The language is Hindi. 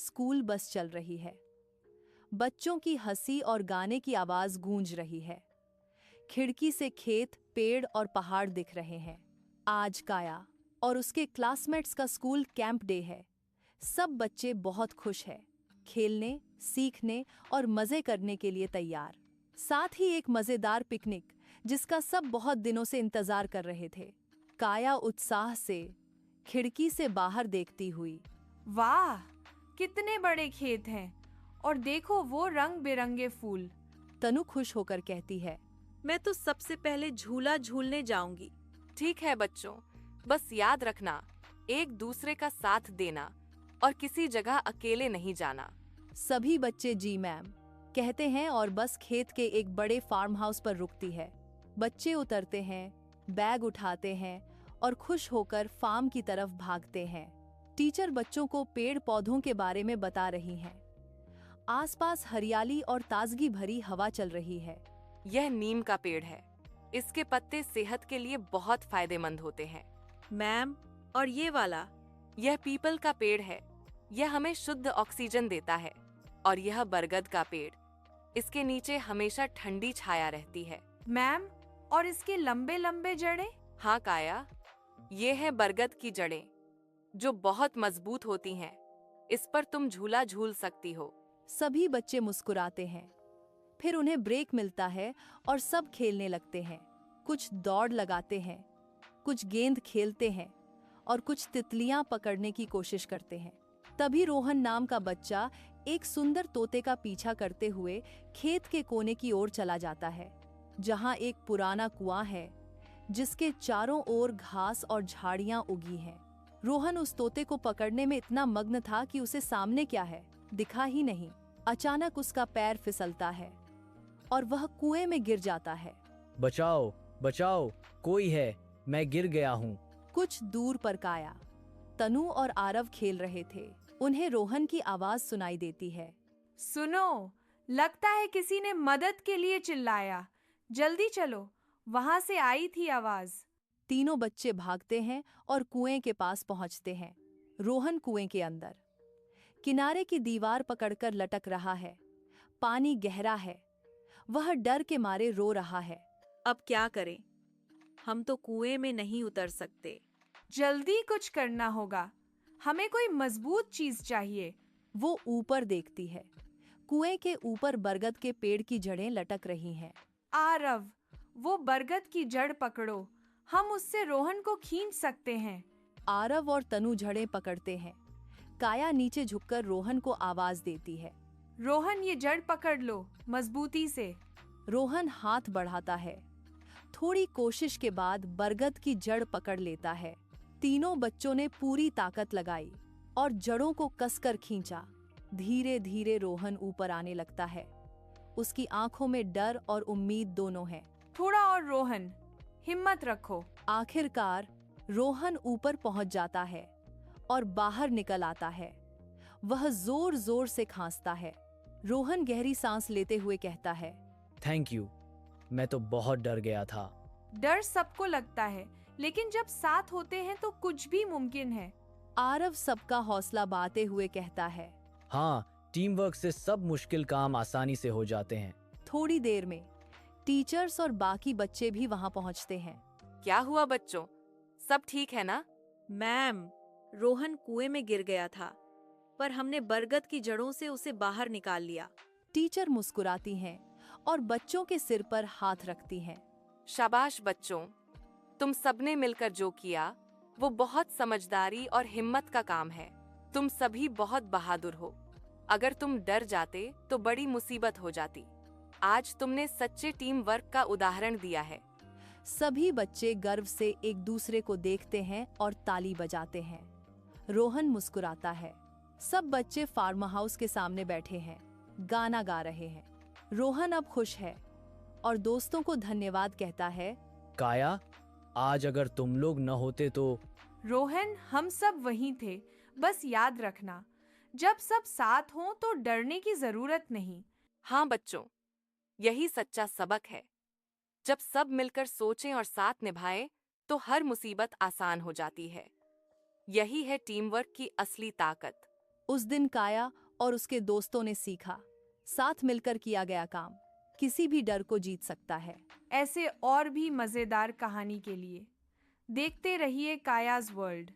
स्कूल बस चल रही है। बच्चों की हंसी और गाने की आवाज गूंज रही है। खिड़की से खेत, पेड़ और पहाड़ दिख रहे हैं। आज काया और उसके क्लासमेट्स का स्कूल कैंप डे है। सब बच्चे बहुत खुश हैं, खेलने, सीखने और मजे करने के लिए तैयार। साथ ही एक मजेदार पिकनिक जिसका सब बहुत दिनों से इंतजार कर रहे थे। काया उत्साह से खिड़की से बाहर देखती हुई, वाह, कितने बड़े खेत हैं और देखो वो रंग बिरंगे फूल। तनु खुश होकर कहती है, मैं तो सबसे पहले झूला झूलने जाऊंगी। ठीक है बच्चों, बस याद रखना, एक दूसरे का साथ देना और किसी जगह अकेले नहीं जाना। सभी बच्चे जी मैम कहते हैं और बस खेत के एक बड़े फार्म हाउस पर रुकती है। बच्चे उतरते हैं, बैग उठाते हैं और खुश होकर फार्म की तरफ भागते हैं। टीचर बच्चों को पेड़ पौधों के बारे में बता रही हैं। आसपास हरियाली और ताजगी भरी हवा चल रही है। यह नीम का पेड़ है। इसके पत्ते सेहत के लिए बहुत फायदेमंद होते हैं। मैम, और ये वाला? यह पीपल का पेड़ है। यह हमें शुद्ध ऑक्सीजन देता है। और यह बरगद का पेड़, इसके नीचे हमेशा ठंडी छाया रहती है। मैम, और इसके लंबे लंबे जड़ें? हाँ काया, ये है बरगद की जड़ें जो बहुत मजबूत होती हैं। इस पर तुम झूला झूल सकती हो। सभी बच्चे मुस्कुराते हैं। फिर उन्हें ब्रेक मिलता है और सब खेलने लगते हैं। कुछ दौड़ लगाते हैं, कुछ गेंद खेलते हैं और कुछ तितलियां पकड़ने की कोशिश करते हैं। तभी रोहन नाम का बच्चा एक सुंदर तोते का पीछा करते हुए खेत के कोने की ओर चला जाता है, जहां एक पुराना कुआं है जिसके चारों ओर घास और झाड़ियां उगी हैं। रोहन उस तोते को पकड़ने में इतना मग्न था कि उसे सामने क्या है दिखा ही नहीं। अचानक उसका पैर फिसलता है और वह कुएं में गिर जाता है। बचाओ, बचाओ, कोई है, मैं गिर गया हूँ। कुछ दूर पर काया, तनु और आरव खेल रहे थे। उन्हें रोहन की आवाज सुनाई देती है। सुनो, लगता है किसी ने मदद के लिए चिल्लाया। जल्दी चलो, वहां से आई थी आवाज। तीनों बच्चे भागते हैं और कुएं के पास पहुंचते हैं। रोहन कुएं के अंदर किनारे की दीवार पकड़कर लटक रहा है। पानी गहरा है। वह डर के मारे रो रहा है। अब क्या करें? हम तो कुएं में नहीं उतर सकते। जल्दी कुछ करना होगा। हमें कोई मजबूत चीज चाहिए। वो ऊपर देखती है। कुएं के ऊपर बरगद के पेड़ की जड़ें लटक रही हैं। आरव, वो बरगद की जड़ पकड़ो, हम उससे रोहन को खींच सकते हैं। आरव और तनु जड़ें पकड़ते हैं। काया नीचे झुककर रोहन को आवाज देती है। रोहन, ये जड़ पकड़ लो, मजबूती से। रोहन हाथ बढ़ाता है। थोड़ी कोशिश के बाद बरगद की जड़ पकड़ लेता है। तीनों बच्चों ने पूरी ताकत लगाई और जड़ों को कसकर खींचा। धीरे धीरे रोहन ऊपर आने लगता है। उसकी आंखों में डर और उम्मीद दोनों है। थोड़ा और रोहन, हिम्मत रखो। आखिरकार रोहन ऊपर पहुंच जाता है और बाहर निकल आता है। वह जोर जोर से खांसता है। रोहन गहरी सांस लेते हुए कहता है, थैंक यू, मैं तो बहुत डर गया था। डर सबको लगता है, लेकिन जब साथ होते हैं तो कुछ भी मुमकिन है। आरव सबका हौसला बांधते हुए कहता है। हाँ, टीम वर्क से सब मुश्किल काम आसानी से हो जाते हैं। थोड़ी देर में टीचर्स और बाकी बच्चे भी वहां पहुंचते हैं। क्या हुआ बच्चों, सब ठीक है ना? मैम, रोहन कुएं में गिर गया था, पर हमने बरगद की जड़ों से उसे बाहर निकाल लिया। टीचर मुस्कुराती हैं और बच्चों के सिर पर हाथ रखती हैं। शाबाश बच्चों, तुम सबने मिलकर जो किया वो बहुत समझदारी और हिम्मत का काम है। तुम सभी बहुत बहादुर हो। अगर तुम डर जाते तो बड़ी मुसीबत हो जाती। आज तुमने सच्चे टीम वर्क का उदाहरण दिया है। सभी बच्चे गर्व से एक दूसरे को देखते हैं और ताली बजाते हैं। रोहन मुस्कुराता है। सब बच्चे फार्म हाउस के सामने बैठे हैं, गाना गा रहे हैं। रोहन अब खुश है और दोस्तों को धन्यवाद कहता है। काया, आज अगर तुम लोग न होते तो। रोहन, हम सब वहीं थे, बस याद रखना, जब सब साथ हों तो डरने की जरूरत नहीं। हाँ बच्चों, यही सच्चा सबक है। जब सब मिलकर सोचें और साथ निभाएं तो हर मुसीबत आसान हो जाती है। यही है टीम वर्क की असली ताकत। उस दिन काया और उसके दोस्तों ने सीखा, साथ मिलकर किया गया काम किसी भी डर को जीत सकता है। ऐसे और भी मज़ेदार कहानी के लिए देखते रहिए कायाज वर्ल्ड।